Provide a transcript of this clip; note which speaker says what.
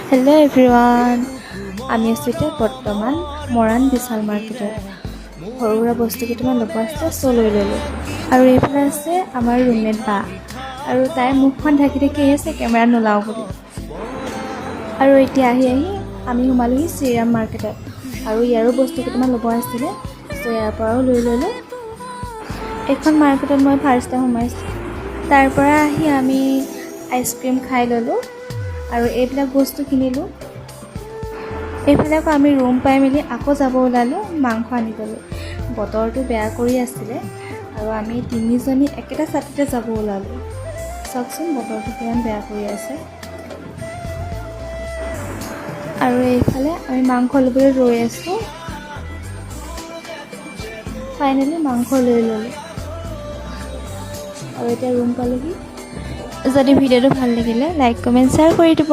Speaker 1: Hello' everyone, আমি আছোঁ এতিয়া বৰ্তমান মৰাণ বিশাল মাৰ্কেটত। সৰু সুৰা বস্তু কেইটামান ল'ব আছে, লৈ ল'লোঁ। আৰু এইফালে আছে আমাৰ ৰুমমেট বা, আৰু তাইৰ মুখখন ঢাকি ঢাকি আছে কেমেৰাত নোলাওঁ বুলি। আৰু এতিয়া আহি আমি সোমালোহি শ্ৰীৰাম মাৰ্কেটত, আৰু ইয়াৰো বস্তু কেইটামান ল'ব আছিলে, ইয়াৰ পৰাও লৈ ল'লোঁ। এইখন মাৰ্কেটত মই ফাৰ্ষ্ট টাইম সোমাইছোঁ। তাৰ পৰা আহি আমি আইচক্ৰীম খাই ল'লোঁ আৰু এইবিলাক বস্তু কিনিলোঁ। এইফালে আকৌ আমি ৰুম পাই মেলি আকৌ যাব ওলালোঁ মাংস আনিবলৈ। বতৰটো বেয়া কৰি আছিলে আৰু আমি তিনিজনী একেটা ছাতিতে যাব ওলালোঁ। চাওকচোন বতৰটো কিমান বেয়া কৰি আছে। আৰু এইফালে আমি মাংস ল'বলৈ ৰৈ আছোঁ। ফাইনেলি মাংস লৈ ল'লোঁ আৰু এতিয়া ৰুম পালোহি। যদি ভিডিঅ'টো ভাল লাগিলে লাইক কমেণ্ট শ্বেয়াৰ কৰি দিব